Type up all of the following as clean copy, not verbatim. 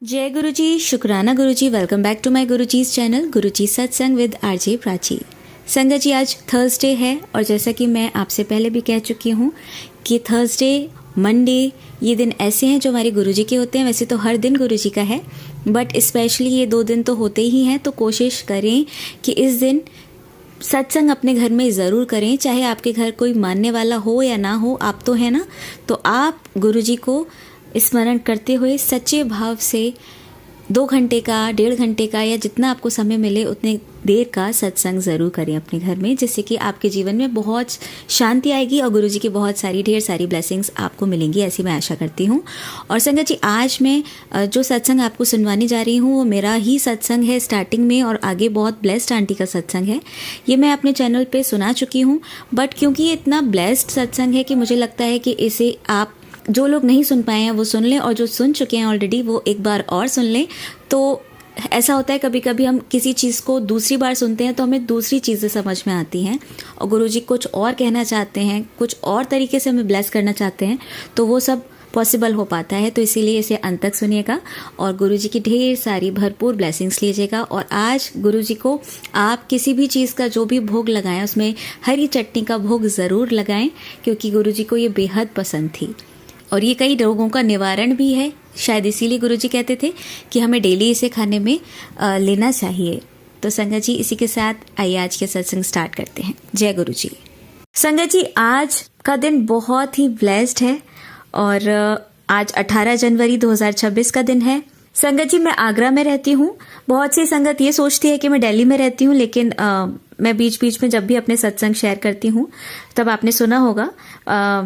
जय गुरु जी, शुक्राना Guru ji. Welcome back to my Guruji's channel Guruji Satsang with RJ Prachi. संगत जी, आज थर्सडे है और जैसा कि मैं आपसे पहले भी कह चुकी हूँ कि थर्सडे, मंडे ये दिन ऐसे हैं जो हमारे गुरुजी के होते हैं। वैसे तो हर दिन गुरुजी का है, बट स्पेशली ये 2 दिन तो होते ही हैं। तो कोशिश करें कि इस दिन सत्संग अपने घर में ज़रूर करें, चाहे आपके घर कोई मानने वाला हो या ना हो। आप तो है ना, तो आप गुरुजी को स्मरण करते हुए सच्चे भाव से 2 घंटे का, 1.5 घंटे का या जितना आपको समय मिले उतने देर का सत्संग ज़रूर करें अपने घर में, जिससे कि आपके जीवन में बहुत शांति आएगी और गुरुजी की बहुत सारी ढेर सारी ब्लेसिंग्स आपको मिलेंगी, ऐसी मैं आशा करती हूँ। और संगत जी, आज मैं जो सत्संग आपको सुनवाने जा रही हूँ वो मेरा ही सत्संग है स्टार्टिंग में, और आगे बहुत ब्लेस्ड आंटी का सत्संग है। ये मैं अपने चैनल पे सुना चुकी हूँ, बट क्योंकि ये इतना ब्लेस्ड सत्संग है कि मुझे लगता है कि इसे आप जो लोग नहीं सुन पाए हैं वो सुन लें, और जो सुन चुके हैं ऑलरेडी वो एक बार और सुन लें। तो ऐसा होता है कभी कभी हम किसी चीज़ को दूसरी बार सुनते हैं तो हमें दूसरी चीज़ें समझ में आती हैं, और गुरुजी कुछ और कहना चाहते हैं, कुछ और तरीके से हमें ब्लेस करना चाहते हैं, तो वो सब पॉसिबल हो पाता है। तो इसीलिए इसे अंत तक सुनिएगा और गुरुजी की ढेर सारी भरपूर ब्लेसिंग्स लीजिएगा। और आज गुरुजी को आप किसी भी चीज़ का जो भी भोग लगाएं उसमें हरी चटनी का भोग ज़रूर लगाएं, क्योंकि गुरुजी को ये बेहद पसंद थी और ये कई रोगों का निवारण भी है। शायद इसीलिए गुरुजी कहते थे कि हमें डेली इसे खाने में लेना चाहिए। तो संगत जी, इसी के साथ आइए आज के सत्संग स्टार्ट करते हैं। जय गुरुजी। संगत जी, आज का दिन बहुत ही ब्लेस्ड है और आज 18 जनवरी 2026 का दिन है। संगत जी, मैं आगरा में रहती हूँ। बहुत सी संगत ये सोचती है कि मैं दिल्ली में रहती हूँ, लेकिन मैं बीच बीच में जब भी अपने सत्संग शेयर करती हूँ तब आपने सुना होगा,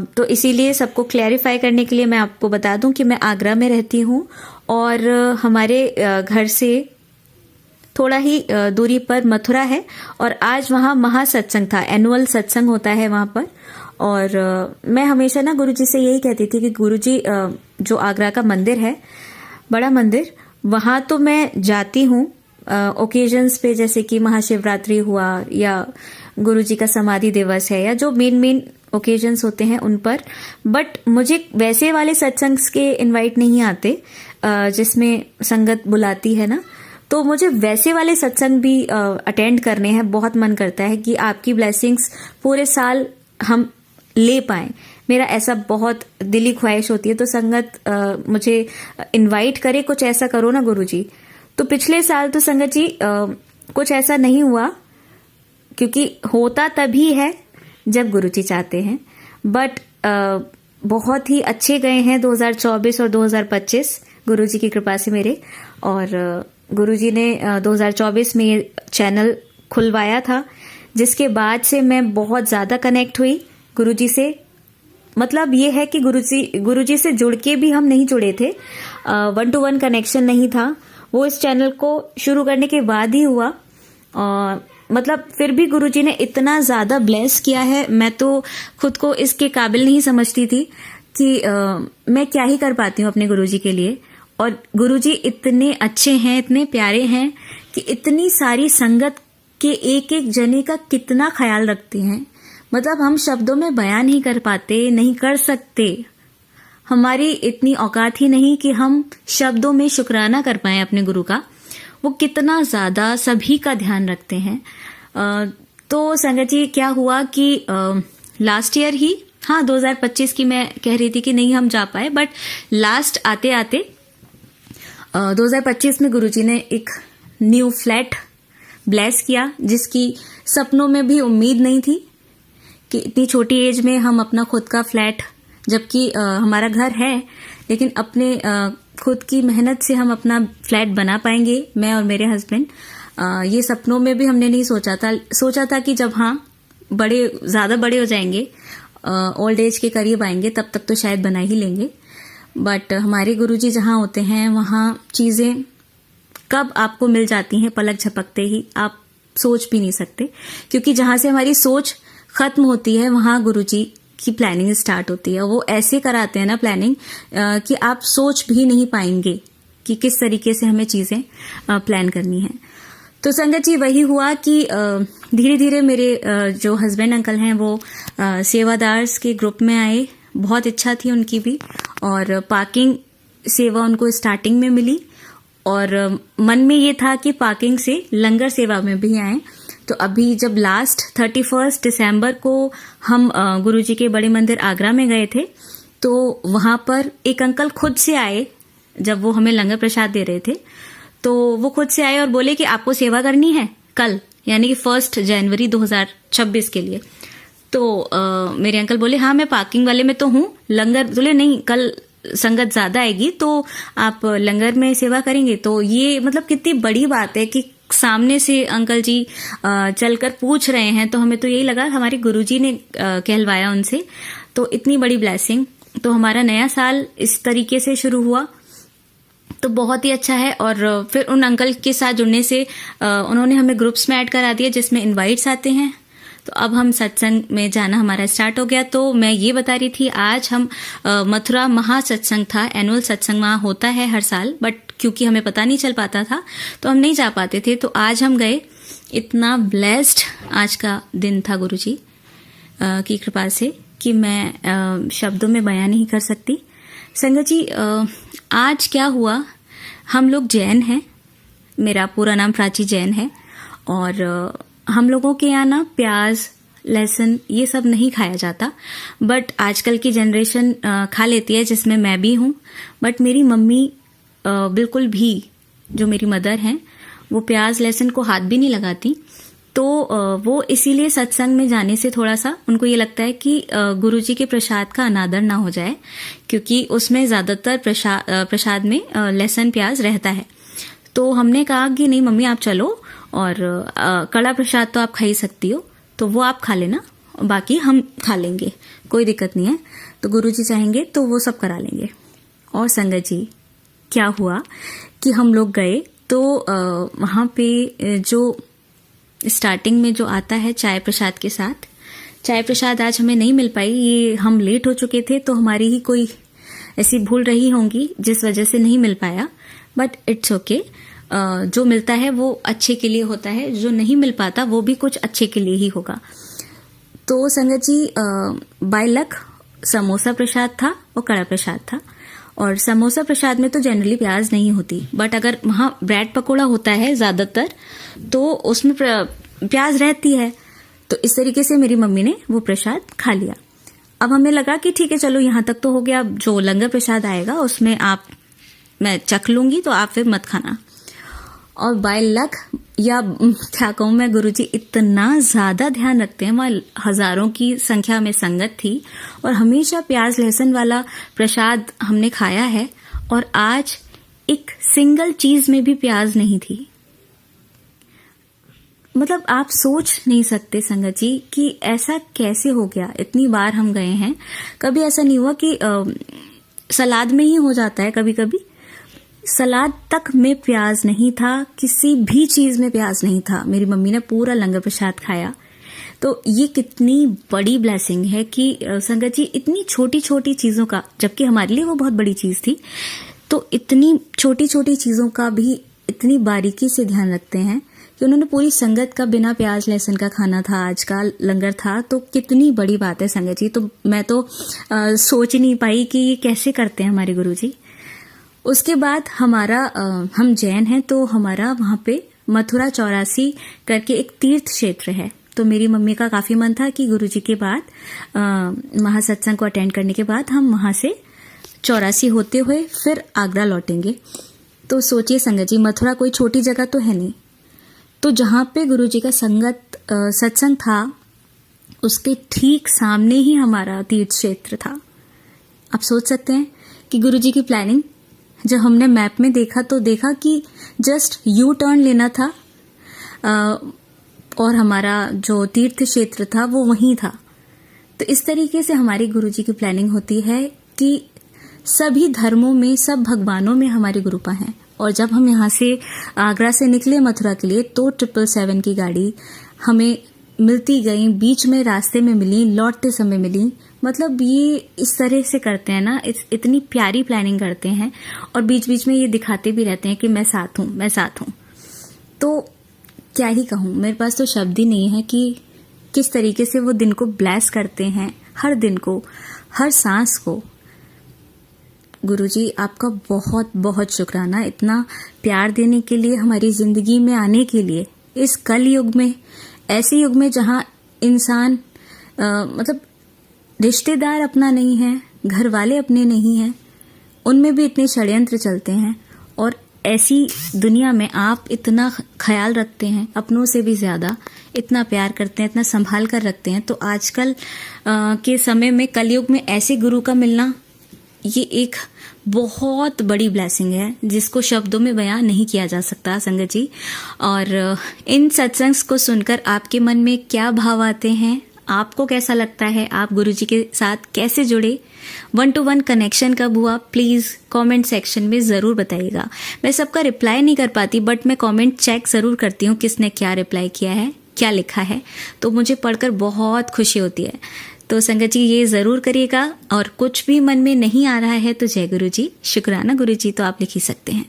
तो इसीलिए सबको क्लैरिफाई करने के लिए मैं आपको बता दूं कि मैं आगरा में रहती हूँ और हमारे घर से थोड़ा ही दूरी पर मथुरा है, और आज वहाँ महासत्संग था, एनुअल सत्संग होता है वहाँ पर। और मैं हमेशा ना गुरुजी से यही कहती थी कि गुरुजी, जो आगरा का मंदिर है, बड़ा मंदिर, वहाँ तो मैं जाती हूँ ओकेजन्स पे, जैसे कि महाशिवरात्रि हुआ या गुरुजी का समाधि दिवस है या जो मेन ओकेजन्स होते हैं उन पर, बट मुझे वैसे वाले सत्संग्स के इनवाइट नहीं आते जिसमें संगत बुलाती है ना। तो मुझे वैसे वाले सत्संग भी अटेंड करने हैं। बहुत मन करता है कि आपकी ब्लेसिंग्स पूरे साल हम ले पाएं, मेरा ऐसा बहुत दिली ख्वाहिश होती है। तो संगत मुझे इनवाइट करे, कुछ ऐसा करो ना गुरुजी। तो पिछले साल तो संगत जी कुछ ऐसा नहीं हुआ, क्योंकि होता तभी है जब गुरुजी चाहते हैं, बट बहुत ही अच्छे गए हैं 2024 और 2025 गुरुजी की कृपा से मेरे। और गुरुजी ने 2024 में ये चैनल खुलवाया था, जिसके बाद से मैं बहुत ज़्यादा कनेक्ट हुई गुरुजी से। मतलब ये है कि गुरुजी से जुड़ के भी हम नहीं जुड़े थे, 1-to-1 कनेक्शन नहीं था, वो इस चैनल को शुरू करने के बाद ही हुआ। मतलब फिर भी गुरुजी ने इतना ज़्यादा ब्लेस किया है, मैं तो खुद को इसके काबिल नहीं समझती थी कि मैं क्या ही कर पाती हूँ अपने गुरुजी के लिए। और गुरुजी इतने अच्छे हैं, इतने प्यारे हैं कि इतनी सारी संगत के एक एक जने का कितना ख्याल रखते हैं। मतलब हम शब्दों में बयान नहीं कर पाते, नहीं कर सकते, हमारी इतनी औकात ही नहीं कि हम शब्दों में शुक्राना कर पाएं अपने गुरु का। वो कितना ज़्यादा सभी का ध्यान रखते हैं। तो संगत जी, क्या हुआ कि लास्ट ईयर ही, हाँ 2025 की मैं कह रही थी कि नहीं हम जा पाए, बट लास्ट आते आते 2025 में गुरुजी ने एक न्यू फ्लैट ब्लेस किया, जिसकी सपनों में भी उम्मीद नहीं थी कि इतनी छोटी एज में हम अपना खुद का फ्लैट, जबकि हमारा घर है, लेकिन अपने खुद की मेहनत से हम अपना फ्लैट बना पाएंगे, मैं और मेरे हस्बैंड। ये सपनों में भी हमने नहीं सोचा था कि जब हाँ ज़्यादा बड़े हो जाएंगे, ओल्ड एज के करीब आएंगे, तब तक तो शायद बना ही लेंगे। बट हमारे गुरुजी जहाँ होते हैं वहाँ चीज़ें कब आपको मिल जाती हैं, पलक झपकते ही, आप सोच भी नहीं सकते। क्योंकि जहाँ से हमारी सोच खत्म होती है वहाँ गुरुजी की प्लानिंग स्टार्ट होती है। वो ऐसे कराते हैं ना प्लानिंग कि आप सोच भी नहीं पाएंगे कि किस तरीके से हमें चीज़ें प्लान करनी है। तो संगत जी, वही हुआ कि धीरे धीरे मेरे जो हस्बैंड अंकल हैं वो सेवादार्स के ग्रुप में आए। बहुत इच्छा थी उनकी भी, और पार्किंग सेवा उनको स्टार्टिंग में मिली, और मन में ये था कि पार्किंग से लंगर सेवा में भी आए। तो अभी जब लास्ट 31 दिसंबर को हम गुरुजी के बड़े मंदिर आगरा में गए थे, तो वहां पर एक अंकल खुद से आए। जब वो हमें लंगर प्रसाद दे रहे थे तो वो खुद से आए और बोले कि आपको सेवा करनी है कल, यानी कि 1 जनवरी 2026 के लिए। तो मेरे अंकल बोले हाँ मैं पार्किंग वाले में तो हूँ, लंगर बोले नहीं कल संगत ज्यादा आएगी तो आप लंगर में सेवा करेंगे। तो ये मतलब कितनी बड़ी बात है कि सामने से अंकल जी चलकर पूछ रहे हैं। तो हमें तो यही लगा हमारे गुरुजी ने कहलवाया उनसे। तो इतनी बड़ी ब्लेसिंग। तो हमारा नया साल इस तरीके से शुरू हुआ, तो बहुत ही अच्छा है। और फिर उन अंकल के साथ जुड़ने से उन्होंने हमें ग्रुप्स में ऐड करा दिया जिसमें इनवाइट्स आते हैं। तो अब हम सत्संग में जाना हमारा स्टार्ट हो गया। तो मैं ये बता रही थी आज हम मथुरा महासत्संग था, एनुअल सत्संग वहां होता है हर साल, बट क्योंकि हमें पता नहीं चल पाता था तो हम नहीं जा पाते थे। तो आज हम गए। इतना ब्लेस्ड आज का दिन था गुरुजी की कृपा से कि मैं शब्दों में बयान नहीं कर सकती। संगत जी आज क्या हुआ, हम लोग जैन हैं, मेरा पूरा नाम प्राची जैन है, और हम लोगों के यहाँ ना प्याज लहसुन ये सब नहीं खाया जाता, बट आजकल की जनरेशन खा लेती है जिसमें मैं भी हूँ। बट मेरी मम्मी बिल्कुल भी, जो मेरी मदर हैं, वो प्याज लहसुन को हाथ भी नहीं लगाती। तो वो इसीलिए सत्संग में जाने से थोड़ा सा उनको ये लगता है कि गुरुजी के प्रसाद का अनादर ना हो जाए, क्योंकि उसमें ज्यादातर प्रसाद में लहसुन प्याज रहता है। तो हमने कहा कि नहीं मम्मी आप चलो, और कड़ा प्रसाद तो आप खा ही सकती हो, तो वो आप खा लेना, बाकी हम खा लेंगे, कोई दिक्कत नहीं है। तो गुरुजी चाहेंगे तो वो सब करा लेंगे। और संगत जी क्या हुआ कि हम लोग गए तो वहां पे जो स्टार्टिंग में जो आता है चाय प्रसाद के साथ, चाय प्रसाद आज हमें नहीं मिल पाई। ये हम लेट हो चुके थे, तो हमारी ही कोई ऐसी भूल रही होंगी जिस वजह से नहीं मिल पाया, बट इट्स ओके। जो मिलता है वो अच्छे के लिए होता है, जो नहीं मिल पाता वो भी कुछ अच्छे के लिए ही होगा। तो संगत जी बाय लक समोसा प्रसाद था और कड़ा प्रसाद था। और समोसा प्रसाद में तो जनरली प्याज नहीं होती, बट अगर वहां ब्रेड पकोड़ा होता है ज्यादातर तो उसमें प्याज रहती है। तो इस तरीके से मेरी मम्मी ने वो प्रसाद खा लिया। अब हमें लगा कि ठीक है चलो यहाँ तक तो हो गया, जो लंगर प्रसाद आएगा उसमें मैं चख लूंगी, तो आप फिर मत खाना। और बाय लक या क्या कहूं मैं, गुरुजी इतना ज्यादा ध्यान रखते हैं, वहां हजारों की संख्या में संगत थी और हमेशा प्याज लहसुन वाला प्रसाद हमने खाया है, और आज एक सिंगल चीज में भी प्याज नहीं थी। मतलब आप सोच नहीं सकते संगत जी कि ऐसा कैसे हो गया। इतनी बार हम गए हैं, कभी ऐसा नहीं हुआ कि सलाद में ही हो जाता है, कभी कभी सलाद तक में प्याज नहीं था, किसी भी चीज में प्याज नहीं था। मेरी मम्मी ने पूरा लंगर प्रसाद खाया। तो ये कितनी बड़ी ब्लेसिंग है कि संगत जी इतनी छोटी छोटी चीजों का, जबकि हमारे लिए वो बहुत बड़ी चीज थी, तो इतनी छोटी छोटी चीजों का भी इतनी बारीकी से ध्यान रखते हैं कि उन्होंने पूरी संगत का बिना प्याज लहसुन का खाना था, आज का लंगर था। तो कितनी बड़ी बात है संगत जी। तो मैं तो सोच नहीं पाई कि ये कैसे करते हैं हमारे गुरुजी। उसके बाद हम जैन हैं, तो हमारा वहां पे मथुरा 84 करके एक तीर्थ क्षेत्र है। तो मेरी मम्मी का काफी मन था कि गुरुजी के बाद महासत्संग को अटेंड करने के बाद हम वहां से 84 होते हुए फिर आगरा लौटेंगे। तो सोचिए संगत जी, मथुरा कोई छोटी जगह तो है नहीं। तो जहां पे गुरुजी का सत्संग था उसके ठीक सामने ही हमारा तीर्थ क्षेत्र था। आप सोच सकते हैं कि गुरुजी की प्लानिंग। जब हमने मैप में देखा तो देखा कि जस्ट यू टर्न लेना था, और हमारा जो तीर्थ क्षेत्र था वो वहीं था। तो इस तरीके से हमारी गुरुजी की प्लानिंग होती है कि सभी धर्मों में, सब भगवानों में हमारे गुरुपा हैं। और जब हम यहाँ से आगरा से निकले मथुरा के लिए, तो 777 की गाड़ी हमें मिलती गई, बीच में रास्ते में मिली, लौटते समय मिली। मतलब ये इस तरह से करते हैं ना, इतनी प्यारी प्लानिंग करते हैं, और बीच बीच में ये दिखाते भी रहते हैं कि मैं साथ हूं, मैं साथ हूं। तो क्या ही कहूं, मेरे पास तो शब्द ही नहीं है कि किस तरीके से वो दिन को ब्लेस करते हैं, हर दिन को, हर सांस को। गुरुजी आपका बहुत बहुत शुक्राना इतना प्यार देने के लिए, हमारी जिंदगी में आने के लिए, इस कल युग में, ऐसे युग में जहां इंसान मतलब रिश्तेदार अपना नहीं है, घर वाले अपने नहीं हैं, उनमें भी इतने षड्यंत्र चलते हैं, और ऐसी दुनिया में आप इतना ख्याल रखते हैं, अपनों से भी ज्यादा इतना प्यार करते हैं, इतना संभाल कर रखते हैं। तो आजकल के समय में, कलयुग में ऐसे गुरु का मिलना, ये एक बहुत बड़ी ब्लेसिंग है जिसको शब्दों में बयां नहीं किया जा सकता संगत जी। और इन सत्संग्स को सुनकर आपके मन में क्या भाव आते हैं, आपको कैसा लगता है, आप गुरुजी के साथ कैसे जुड़े, 1-to-1 कनेक्शन कब हुआ, प्लीज कमेंट सेक्शन में जरूर बताइएगा। मैं सबका रिप्लाई नहीं कर पाती, बट मैं कमेंट चेक जरूर करती हूँ किसने क्या रिप्लाई किया है, क्या लिखा है, तो मुझे पढ़कर बहुत खुशी होती है। तो संगत जी ये जरूर करिएगा, और कुछ भी मन में नहीं आ रहा है तो जय गुरु जी, शुक्राना गुरु जी, तो आप लिख ही सकते हैं।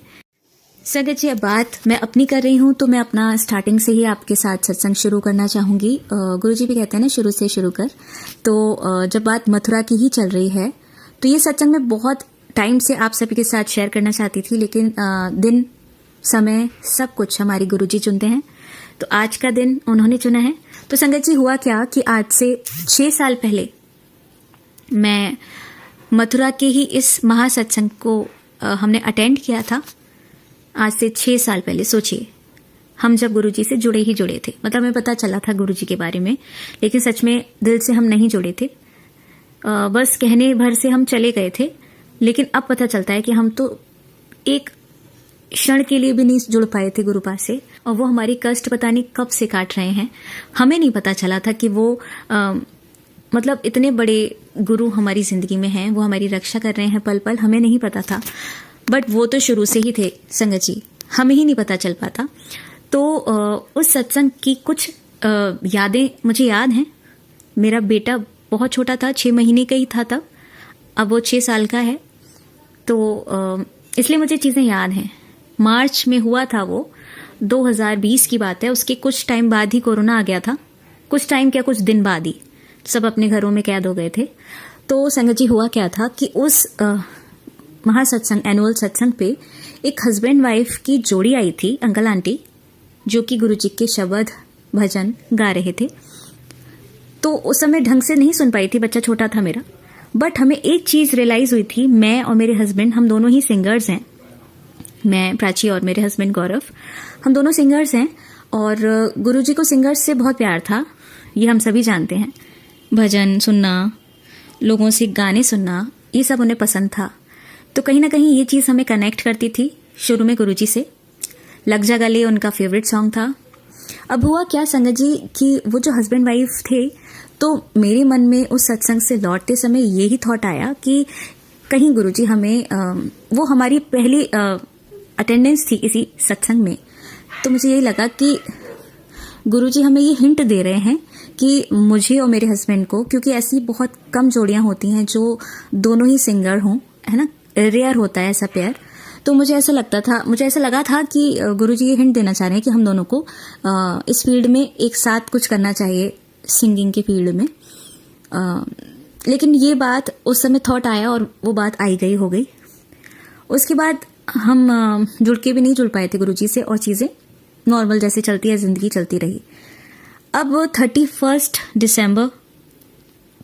संगत जी अब बात मैं अपनी कर रही हूँ, तो मैं अपना स्टार्टिंग से ही आपके साथ सत्संग शुरू करना चाहूंगी। गुरु जी भी कहते हैं ना, शुरू से शुरू कर। तो जब बात मथुरा की ही चल रही है, तो ये सत्संग मैं बहुत टाइम से आप सभी के साथ शेयर करना चाहती थी, लेकिन दिन, समय, सब कुछ हमारे गुरु जी चुनते हैं, तो आज का दिन उन्होंने चुना है। तो संगत जी हुआ क्या कि आज से 6 साल पहले मैं मथुरा के ही इस महासत्संग को हमने अटेंड किया था। आज से 6 साल पहले सोचिए, हम जब गुरुजी से जुड़े ही जुड़े थे, मतलब हमें पता चला था गुरुजी के बारे में, लेकिन सच में दिल से हम नहीं जुड़े थे, बस कहने भर से हम चले गए थे। लेकिन अब पता चलता है कि हम तो एक क्षण के लिए भी नहीं जुड़ पाए थे गुरु पास से, और वो हमारी कष्ट पता नहीं कब से काट रहे हैं। हमें नहीं पता चला था कि वो मतलब इतने बड़े गुरु हमारी जिंदगी में हैं, वो हमारी रक्षा कर रहे हैं पल पल, हमें नहीं पता था। बट वो तो शुरू से ही थे संगत जी, हमें ही नहीं पता चल पाता। तो उस सत्संग की कुछ यादें मुझे याद हैं। मेरा बेटा बहुत छोटा था, 6 महीने का ही था तब, अब वो 6 साल का है, तो इसलिए मुझे चीजें याद हैं। मार्च में हुआ था वो, 2020 की बात है। उसके कुछ टाइम बाद ही कोरोना आ गया था, कुछ टाइम क्या, कुछ दिन बाद ही सब अपने घरों में कैद हो गए थे। तो संगत जी हुआ क्या था कि उस महासत्संग, एनुअल सत्संग पे एक हस्बैंड वाइफ की जोड़ी आई थी, अंकल आंटी, जो कि गुरुजी के शब्द भजन गा रहे थे। तो उस समय ढंग से नहीं सुन पाई थी, बच्चा छोटा था मेरा, बट हमें एक चीज रियलाइज हुई थी। मैं और मेरे हस्बैंड, हम दोनों ही सिंगर्स हैं, मैं प्राची और मेरे हस्बैंड गौरव, हम दोनों सिंगर्स हैं, और गुरुजी को सिंगर्स से बहुत प्यार था, ये हम सभी जानते हैं। भजन सुनना, लोगों से गाने सुनना, ये सब उन्हें पसंद था। तो कहीं ना कहीं ये चीज हमें कनेक्ट करती थी शुरू में गुरुजी से। लग जा गले उनका फेवरेट सॉन्ग था। अब हुआ क्या संगत जी कि वो जो हस्बैंड वाइफ थे, तो मेरे मन में उस सत्संग से लौटते समय यही थॉट आया कि कहीं गुरुजी हमें वो हमारी पहली अटेंडेंस थी इसी सत्संग में, तो मुझे यही लगा कि गुरुजी हमें ये हिंट दे रहे हैं कि मुझे और मेरे हस्बैंड को, क्योंकि ऐसी बहुत कम जोड़ियां होती हैं जो दोनों ही सिंगर हों, है ना, रेयर होता है ऐसा पेयर। तो मुझे ऐसा लगा था कि गुरुजी ये हिंट देना चाह रहे हैं कि हम दोनों को इस फील्ड में एक साथ कुछ करना चाहिए, सिंगिंग के फील्ड में। लेकिन ये बात उस समय थॉट आया और वो बात आई गई हो गई। उसके बाद हम जुड़ के भी नहीं जुड़ पाए थे गुरुजी से, और चीजें नॉर्मल जैसे चलती है जिंदगी चलती रही। अब 31 दिसंबर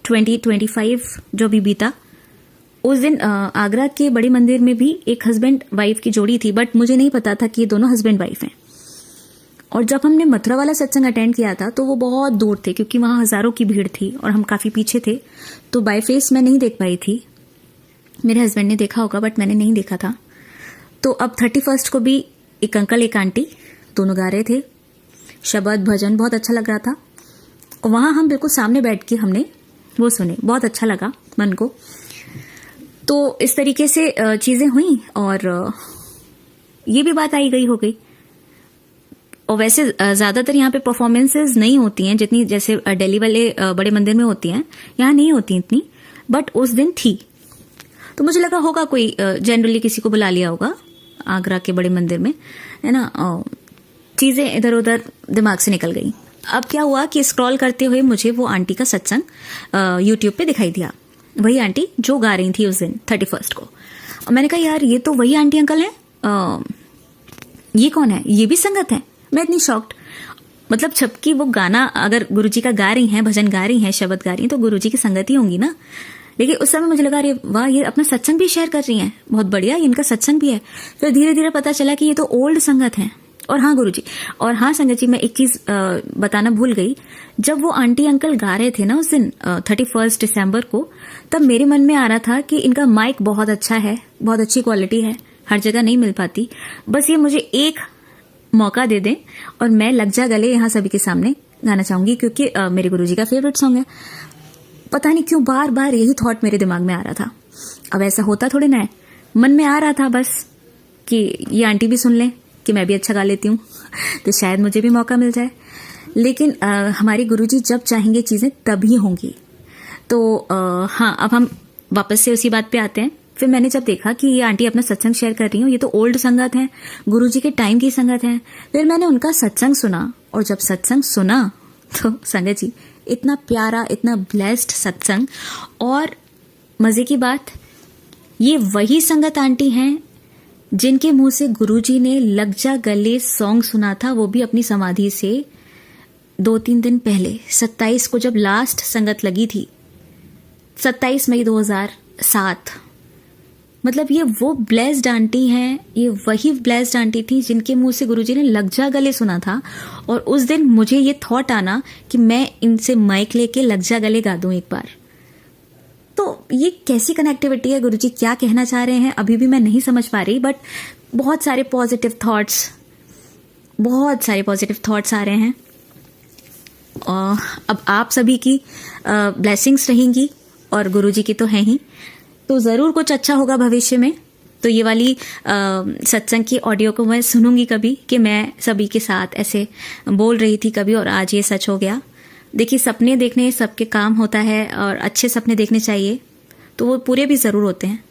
2025 जो भी बीता, उस दिन आगरा के बड़े मंदिर में भी एक हस्बैंड वाइफ की जोड़ी थी, बट मुझे नहीं पता था कि ये दोनों हस्बैंड वाइफ हैं। और जब हमने मथुरा वाला सत्संग अटेंड किया था, तो वो बहुत दूर थे, क्योंकि वहां हजारों की भीड़ थी और हम काफी पीछे थे, तो बाय फेस मैं नहीं देख पाई थी। मेरे हस्बैंड ने देखा होगा, बट मैंने नहीं देखा था। तो अब 31 को भी एक अंकल एक आंटी दोनों गा रहे थे, शब्द भजन बहुत अच्छा लग रहा था। और वहां हम बिल्कुल सामने बैठ के हमने वो सुने, बहुत अच्छा लगा मन को। तो इस तरीके से चीजें हुई, और ये भी बात आई गई हो गई। और वैसे ज्यादातर यहाँ पे परफॉर्मेंसेज नहीं होती हैं जितनी जैसे दिल्ली वाले बड़े मंदिर में होती हैं, यहाँ नहीं होती इतनी, बट उस दिन थी। तो मुझे लगा होगा कोई जनरली किसी को बुला लिया होगा आगरा के बड़े मंदिर में, है ना। चीजें इधर उधर दिमाग से निकल गई। अब क्या हुआ कि स्क्रॉल करते हुए मुझे वो आंटी का सत्संग यूट्यूब पे दिखाई दिया, वही आंटी जो गा रही थी उस दिन 31 को। और मैंने कहा यार ये तो वही आंटी अंकल हैं, ये कौन है, ये भी संगत है। मैं इतनी शॉक्ड, मतलब जबकि वो गाना अगर गुरुजी का गा रही हैं, भजन गा रही हैं, शब्द गा रही हैं, तो गुरुजी की संगत ही होंगी ना। लेकिन उस समय मुझे लगा अरे वाह, ये अपना सत्संग भी शेयर कर रही हैं, बहुत बढ़िया, इनका सत्संग भी है। फिर धीरे धीरे पता चला कि ये तो ओल्ड संगत है। और हाँ गुरुजी, और हाँ संगत जी, मैं एक चीज बताना भूल गई। जब वो आंटी अंकल गा रहे थे ना उस दिन 31 दिसंबर को, तब मेरे मन में आ रहा था कि इनका माइक बहुत अच्छा है, बहुत अच्छी क्वालिटी है, हर जगह नहीं मिल पाती। बस ये मुझे एक मौका दे दें और मैं लग जा गले यहाँ सभी के सामने गाना चाहूंगी, क्योंकि मेरे गुरुजी का फेवरेट सॉन्ग है। पता नहीं क्यों बार बार यही थॉट मेरे दिमाग में आ रहा था। अब ऐसा होता थोड़ी ना है, मन में आ रहा था बस कि ये आंटी भी सुन लें कि मैं भी अच्छा गा लेती हूँ तो शायद मुझे भी मौका मिल जाए। लेकिन हमारे गुरुजी जब चाहेंगे चीजें तभी होंगी। तो हाँ, अब हम वापस से उसी बात पे आते हैं। फिर मैंने जब देखा कि ये आंटी अपना सत्संग शेयर कर रही हूँ, ये तो ओल्ड संगत है, गुरुजी के टाइम की संगत है। फिर मैंने उनका सत्संग सुना, और जब सत्संग सुना तो संगत जी इतना प्यारा, इतना ब्लेस्ड सत्संग। और मजे की बात, ये वही संगत आंटी हैं जिनके मुंह से गुरुजी ने लग जा गले सॉन्ग सुना था, वो भी अपनी समाधि से 2-3 दिन पहले, 27 को जब लास्ट संगत लगी थी, 27 मई 2007। मतलब ये वो ब्लेस्ड आंटी हैं, ये वही ब्लेस्ड आंटी थी जिनके मुंह से गुरुजी ने लग जा गले सुना था। और उस दिन मुझे ये थॉट आना कि मैं इनसे माइक लेके लग जा गले गा दूं एक बार। तो ये कैसी कनेक्टिविटी है, गुरुजी क्या कहना चाह रहे हैं, अभी भी मैं नहीं समझ पा रही। बट बहुत सारे पॉजिटिव थॉट्स आ रहे हैं। अब आप सभी की ब्लेसिंग्स रहेंगी और गुरुजी की तो है ही, तो जरूर कुछ अच्छा होगा भविष्य में। तो ये वाली सत्संग की ऑडियो को मैं सुनूंगी कभी कि मैं सभी के साथ ऐसे बोल रही थी कभी, और आज ये सच हो गया। देखिए, सपने देखने सबके काम होता है, और अच्छे सपने देखने चाहिए तो वो पूरे भी जरूर होते हैं,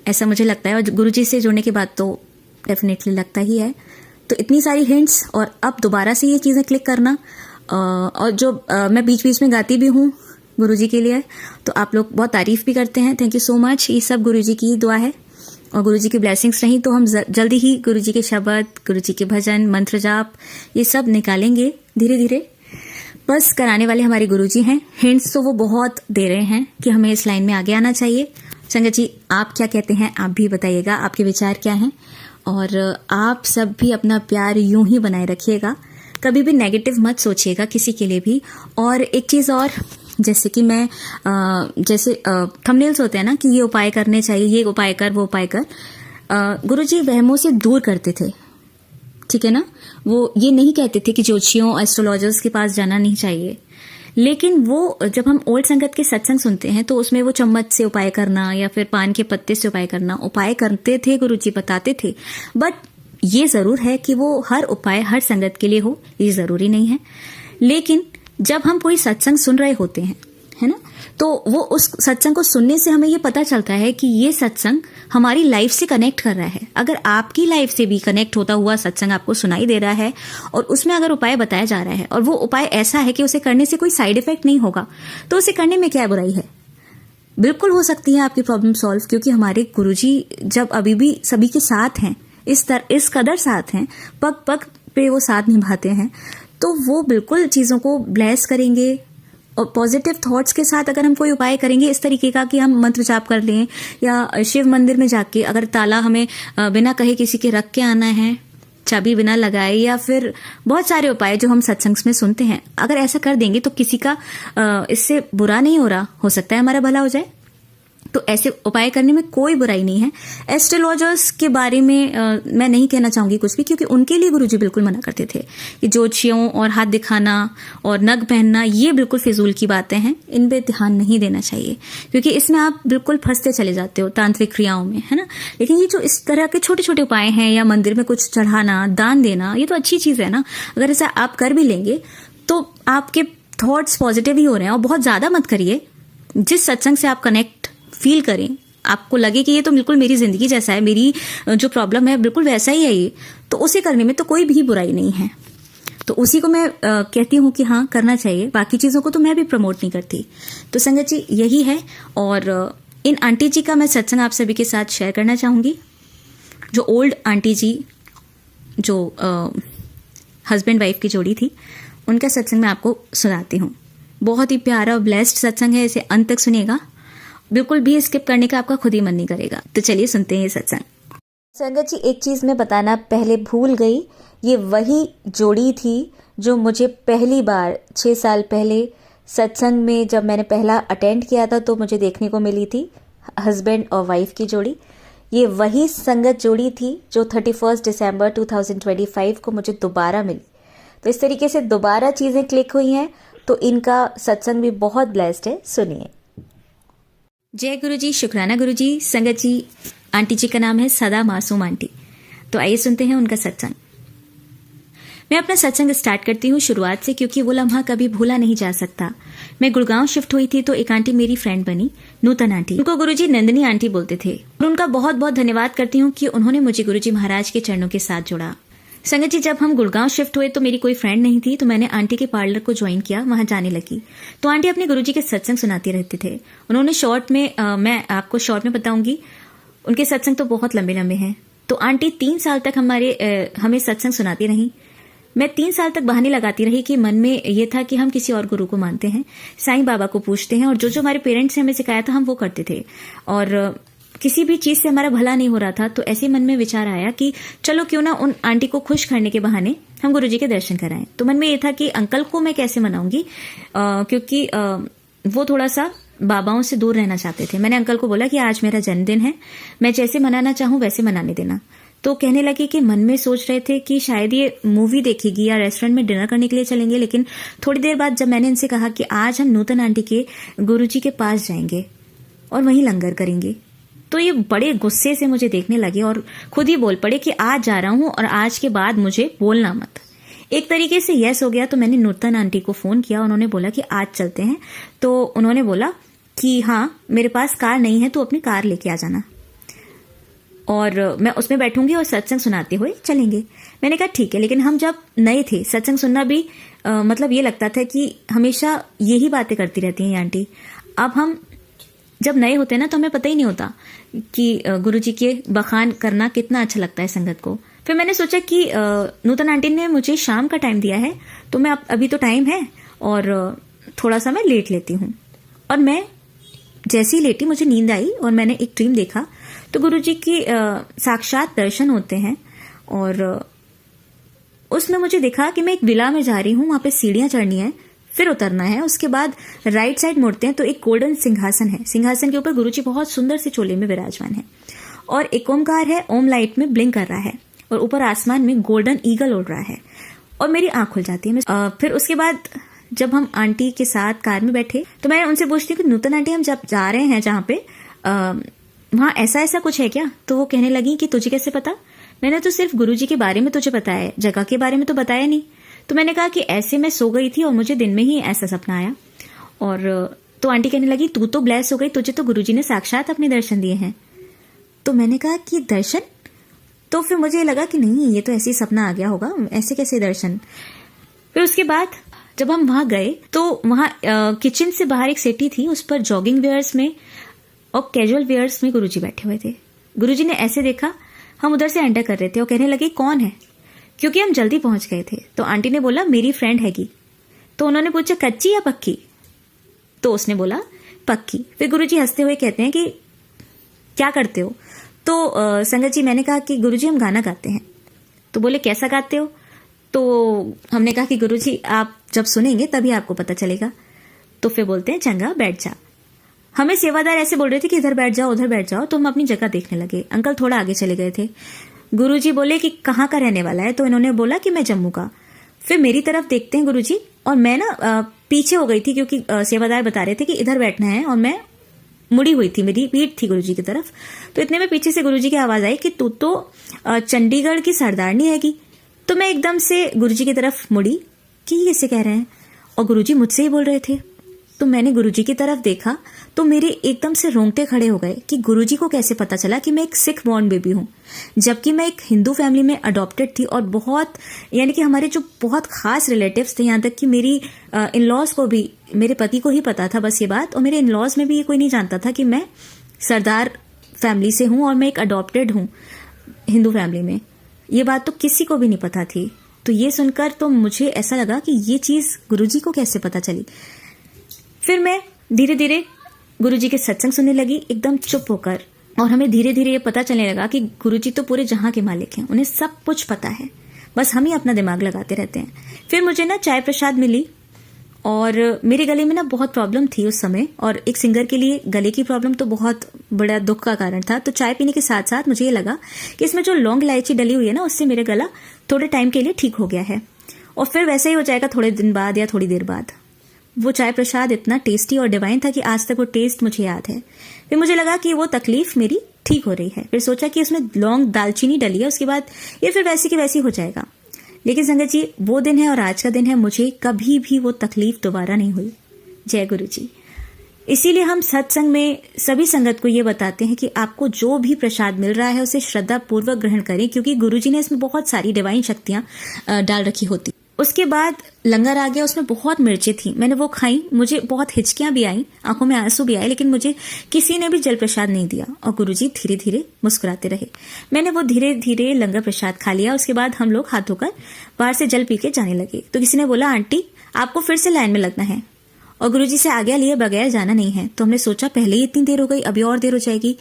ऐसा मुझे लगता है। और गुरुजी से जुड़ने के बाद तो डेफिनेटली लगता ही है। तो इतनी सारी हिंट्स, और अब दोबारा से ये चीजें क्लिक करना, और जो मैं बीच बीच में गाती भी हूँ गुरुजी के लिए, तो आप लोग बहुत तारीफ भी करते हैं, थैंक यू सो मच। ये सब गुरुजी की दुआ है और गुरुजी की ब्लेसिंग्स रही तो हम जल्दी ही गुरुजी के शब्द, गुरुजी के भजन, मंत्र जाप, ये सब निकालेंगे धीरे धीरे। बस कराने वाले हमारे गुरुजी हैं। हिंट्स तो वो बहुत दे रहे हैं कि हमें इस लाइन में आगे आना चाहिए। संगत जी, आप क्या कहते हैं, आप भी बताइएगा, आपके विचार क्या हैं। और आप सब भी अपना प्यार यूं ही बनाए रखिएगा, कभी भी नेगेटिव मत सोचिएगा किसी के लिए भी। और एक चीज और, जैसे कि मैं जैसे थंबनेल्स होते हैं ना कि ये उपाय करने चाहिए, ये उपाय कर, वो उपाय कर, गुरुजी वहमों से दूर करते थे, ठीक है ना। वो ये नहीं कहते थे कि ज्योतिषियों, एस्ट्रोलॉजर्स के पास जाना नहीं चाहिए। लेकिन वो जब हम ओल्ड संगत के सत्संग सुनते हैं तो उसमें वो चम्मच से उपाय करना या फिर पान के पत्ते से उपाय करते थे, गुरुजी बताते थे। बट ये जरूर है कि वो हर उपाय हर संगत के लिए हो, ये जरूरी नहीं है। लेकिन जब हम कोई सत्संग सुन रहे होते हैं, है ना, तो वो उस सत्संग को सुनने से हमें ये पता चलता है कि ये सत्संग हमारी लाइफ से कनेक्ट कर रहा है। अगर आपकी लाइफ से भी कनेक्ट होता हुआ सत्संग आपको सुनाई दे रहा है और उसमें अगर उपाय बताया जा रहा है और वो उपाय ऐसा है कि उसे करने से कोई साइड इफेक्ट नहीं होगा, तो उसे करने में क्या बुराई है। बिल्कुल हो सकती है आपकी प्रॉब्लम सॉल्व, क्योंकि हमारे गुरुजी जब अभी भी सभी के साथ हैं, इस कदर साथ हैं, पग पग पे वो साथ निभाते हैं, तो वो बिल्कुल चीजों को ब्लेस करेंगे। और पॉजिटिव थॉट्स के साथ अगर हम कोई उपाय करेंगे इस तरीके का कि हम मंत्र जाप कर लें, या शिव मंदिर में जाके अगर ताला हमें बिना कहे किसी के रख के आना है, चाबी बिना लगाए, या फिर बहुत सारे उपाय जो हम सत्संग में सुनते हैं, अगर ऐसा कर देंगे तो किसी का इससे बुरा नहीं हो रहा, हो सकता है हमारा भला हो जाए। तो ऐसे उपाय करने में कोई बुराई नहीं है। एस्ट्रोलॉजर्स के बारे में मैं नहीं कहना चाहूंगी कुछ भी, क्योंकि उनके लिए गुरुजी बिल्कुल मना करते थे कि ज्योतिषियों और हाथ दिखाना और नग पहनना ये बिल्कुल फिजूल की बातें हैं, इन पे ध्यान नहीं देना चाहिए, क्योंकि इसमें आप बिल्कुल फंसते चले जाते हो तांत्रिक क्रियाओं में, है ना। लेकिन ये जो इस तरह के छोटे छोटे उपाय हैं, या मंदिर में कुछ चढ़ाना, दान देना, ये तो अच्छी चीज है ना। अगर ऐसा आप कर भी लेंगे तो आपके थॉट्स पॉजिटिव ही हो रहे हैं। और बहुत ज्यादा मत करिए, जिस सत्संग से आप कनेक्ट फील करें, आपको लगे कि ये तो बिल्कुल मेरी जिंदगी जैसा है, मेरी जो प्रॉब्लम है बिल्कुल वैसा ही है ये, तो उसे करने में तो कोई भी बुराई नहीं है। तो उसी को मैं कहती हूँ कि हाँ करना चाहिए, बाकी चीजों को तो मैं भी प्रमोट नहीं करती। तो संगत जी यही है। और इन आंटी जी का मैं सत्संग आप सभी के साथ शेयर करना चाहूँगी। जो ओल्ड आंटी जी, जो हस्बैंड वाइफ की जोड़ी थी, उनका सत्संग मैं आपको सुनाती हूँ। बहुत ही प्यारा और ब्लेस्ड सत्संग है, इसे अंत तक सुनिएगा, बिल्कुल भी स्किप करने का आपका खुद ही मन नहीं करेगा। तो चलिए सुनते हैं ये सत्संग। संगत जी, एक चीज़ मैं बताना पहले भूल गई, ये वही जोड़ी थी जो मुझे पहली बार 6 साल पहले सत्संग में जब मैंने पहला अटेंड किया था तो मुझे देखने को मिली थी, हस्बैंड और वाइफ की जोड़ी। ये वही संगत जोड़ी थी जो 31 दिसंबर 2025 को मुझे दोबारा मिली। तो इस तरीके से दोबारा चीज़ें क्लिक हुई हैं, तो इनका सत्संग भी बहुत ब्लेस्ड है, सुनिए। जय गुरु जी, शुक्राना गुरु जी। संगत जी, आंटी जी का नाम है सदा मासूम आंटी। तो आइए सुनते हैं उनका सत्संग। मैं अपना सत्संग स्टार्ट करती हूँ शुरुआत से, क्योंकि वो लम्हा कभी भूला नहीं जा सकता। मैं गुड़गांव शिफ्ट हुई थी तो एक आंटी मेरी फ्रेंड बनी, नूतन आंटी। उनको गुरुजी नंदिनी आंटी बोलते थे और उनका बहुत बहुत धन्यवाद करती हूँ कि उन्होंने मुझे गुरुजी महाराज के चरणों के साथ जोड़ा। संगत जी, जब हम गुड़गांव शिफ्ट हुए तो मेरी कोई फ्रेंड नहीं थी, तो मैंने आंटी के पार्लर को ज्वाइन किया, वहां जाने लगी। तो आंटी अपने गुरुजी के सत्संग सुनाते रहते थे। उन्होंने शॉर्ट में मैं आपको शॉर्ट में बताऊंगी, उनके सत्संग तो बहुत लंबे लंबे हैं। तो आंटी 3 साल तक हमें सत्संग सुनाती रही। मैं 3 साल तक बहाने लगाती रही कि मन में ये था कि हम किसी और गुरु को मानते हैं, साईं बाबा को पूछते हैं, और जो जो हमारे पेरेंट्स ने हमें सिखाया था हम वो करते थे, और किसी भी चीज से हमारा भला नहीं हो रहा था। तो ऐसे मन में विचार आया कि चलो क्यों ना उन आंटी को खुश करने के बहाने हम गुरुजी के दर्शन कराएं। तो मन में ये था कि अंकल को मैं कैसे मनाऊंगी, क्योंकि वो थोड़ा सा बाबाओं से दूर रहना चाहते थे। मैंने अंकल को बोला कि आज मेरा जन्मदिन है, मैं जैसे मनाना चाहूं वैसे मनाने देना। तो कहने लगे कि मन में सोच रहे थे कि शायद ये मूवी देखेगी या रेस्टोरेंट में डिनर करने के लिए चलेंगे। लेकिन थोड़ी देर बाद जब मैंने इनसे कहा कि आज हम नूतन आंटी के गुरुजी के पास जाएंगे और वहीं लंगर करेंगे, तो ये बड़े गुस्से से मुझे देखने लगे और खुद ही बोल पड़े कि आज जा रहा हूं और आज के बाद मुझे बोलना मत। एक तरीके से यस हो गया। तो मैंने नूतन आंटी को फोन किया, उन्होंने बोला कि आज चलते हैं। तो उन्होंने बोला कि हाँ, मेरे पास कार नहीं है तो अपनी कार लेके आ जाना और मैं उसमें बैठूंगी और सत्संग सुनाते हुए चलेंगे। मैंने कहा ठीक है। लेकिन हम जब नए थे, सत्संग सुनना भी मतलब ये लगता था कि हमेशा यही बातें करती रहती हैं ये आंटी। अब हम जब नए होते हैं ना तो हमें पता ही नहीं होता कि गुरुजी के बखान करना कितना अच्छा लगता है संगत को। फिर मैंने सोचा कि नूतन आंटी ने मुझे शाम का टाइम दिया है, तो मैं अभी तो टाइम है और थोड़ा सा मैं लेट लेती हूँ। और मैं जैसे ही लेटी मुझे नींद आई और मैंने एक ड्रीम देखा। तो गुरुजी की साक्षात दर्शन होते हैं और उसमें मुझे दिखा कि मैं एक विला में जा रही हूँ, वहां पे सीढ़ियां चढ़नी है, फिर उतरना है। उसके बाद राइट साइड मुड़ते हैं तो एक गोल्डन सिंहासन है। सिंहासन के ऊपर गुरुजी बहुत सुंदर से चोले में विराजमान है और एक ओमकार है, ओम लाइट में ब्लिंक कर रहा है और ऊपर आसमान में गोल्डन ईगल उड़ रहा है और मेरी आंख खुल जाती है। फिर उसके बाद जब हम आंटी के साथ कार में बैठे तो मैं उनसे पूछती हूँ कि नूतन आंटी, हम जब जा रहे हैं जहाँ पे वहां ऐसा कुछ है क्या? तो वो कहने लगी कि तुझे कैसे पता? मैंने तो सिर्फ गुरुजी के बारे में तुझे बताया है, जगह के बारे में तो बताया नहीं। तो मैंने कहा कि ऐसे मैं सो गई थी और मुझे दिन में ही ऐसा सपना आया। और तो आंटी कहने लगी तू तो ब्लेस हो गई, तुझे तो गुरुजी ने साक्षात अपने दर्शन दिए हैं। तो मैंने कहा कि दर्शन? तो फिर मुझे लगा कि नहीं, ये तो ऐसे ही सपना आ गया होगा, ऐसे कैसे दर्शन। फिर उसके बाद जब हम वहां गए तो वहां किचन से बाहर एक सेटी थी, उस पर जॉगिंग वेयर्स में और कैजुअल वेयर्स में गुरुजी बैठे हुए थे। गुरुजी ने ऐसे देखा, हम उधर से एंटर कर रहे थे और कहने लगे कौन है, क्योंकि हम जल्दी पहुंच गए थे। तो आंटी ने बोला मेरी फ्रेंड हैगी। तो उन्होंने पूछा कच्ची या पक्की? तो उसने बोला पक्की। फिर गुरुजी हंसते हुए कहते हैं कि क्या करते हो? तो संगत जी, मैंने कहा कि गुरुजी हम गाना गाते हैं। तो बोले कैसा गाते हो? तो हमने कहा कि गुरुजी आप जब सुनेंगे तभी आपको पता चलेगा। तो फिर बोलते हैं चंगा बैठ जा। हमें सेवादार ऐसे बोल रहे थे कि इधर बैठ जाओ उधर बैठ जाओ, तो हम अपनी जगह देखने लगे। अंकल थोड़ा आगे चले गए थे। गुरुजी बोले कि कहाँ का रहने वाला है? तो इन्होंने बोला कि मैं जम्मू का। फिर मेरी तरफ देखते हैं गुरुजी और मैं ना पीछे हो गई थी क्योंकि सेवादार बता रहे थे कि इधर बैठना है और मैं मुड़ी हुई थी, मेरी पीठ थी गुरुजी की तरफ। तो इतने में पीछे से गुरुजी की आवाज आई कि तू तो चंडीगढ़ की सरदारनी हैगी। तो मैं एकदम से गुरुजी की तरफ मुड़ी कि ये कैसे कह रहे हैं, और गुरुजी मुझसे ही बोल रहे थे। तो मैंने गुरुजी की तरफ देखा तो मेरे एकदम से रोंगटे खड़े हो गए कि गुरुजी को कैसे पता चला कि मैं एक सिख बॉर्न बेबी हूं, जबकि मैं एक हिंदू फैमिली में अडॉप्टेड थी। और बहुत यानी कि हमारे जो बहुत खास रिलेटिव्स थे, यहाँ तक कि मेरी इन लॉज को भी, मेरे पति को ही पता था बस ये बात, और मेरे इन लॉज में भी ये कोई नहीं जानता था कि मैं सरदार फैमिली से हूँ और मैं एक अडॉप्टेड हूँ हिंदू फैमिली में। ये बात तो किसी को भी नहीं पता थी। तो ये सुनकर तो मुझे ऐसा लगा कि ये चीज़ गुरुजी को कैसे पता चली। फिर मैं धीरे धीरे गुरुजी के सत्संग सुनने लगी एकदम चुप होकर, और हमें धीरे धीरे ये पता चलने लगा कि गुरुजी तो पूरे जहां के मालिक हैं, उन्हें सब कुछ पता है, बस हम ही अपना दिमाग लगाते रहते हैं। फिर मुझे ना चाय प्रसाद मिली, और मेरे गले में ना बहुत प्रॉब्लम थी उस समय, और एक सिंगर के लिए गले की प्रॉब्लम तो बहुत बड़ा दुख का कारण था। तो चाय पीने के साथ साथ मुझे ये लगा कि इसमें जो लौंग इलायची डली हुई है ना, उससे मेरा गला थोड़े टाइम के लिए ठीक हो गया है, और फिर वैसे ही हो जाएगा थोड़े दिन बाद या थोड़ी देर बाद। वो चाय प्रसाद इतना टेस्टी और डिवाइन था कि आज तक वो टेस्ट मुझे याद है। फिर मुझे लगा कि वो तकलीफ मेरी ठीक हो रही है। फिर सोचा कि उसमें लौंग दालचीनी डली है, उसके बाद ये फिर वैसी की वैसी हो जाएगा। लेकिन संगत जी, वो दिन है और आज का दिन है, मुझे कभी भी वो तकलीफ दोबारा नहीं हुई। जय गुरु जी। इसीलिए हम सत्संग में सभी संगत को ये बताते हैं कि आपको जो भी प्रसाद मिल रहा है उसे श्रद्धा पूर्वक ग्रहण करें, क्योंकि गुरु जी ने इसमें बहुत सारी डिवाइन शक्तियां डाल रखी होती। उसके बाद लंगर आ गया, उसमें बहुत मिर्चें थी, मैंने वो खाई, मुझे बहुत हिचकियां भी आई, आंखों में आंसू भी आए, लेकिन मुझे किसी ने भी जल प्रसाद नहीं दिया, और गुरुजी धीरे धीरे मुस्कुराते रहे। मैंने वो धीरे धीरे लंगर प्रसाद खा लिया। उसके बाद हम लोग हाथ धोकर बाहर से जल पी के जाने लगे। तो किसी ने बोला, आंटी आपको फिर से लाइन में लगना है और गुरुजी से आज्ञा लिए बगैर जाना नहीं है। तो हमने सोचा पहले ही इतनी देर हो गई, अभी और देर हो जाएगी।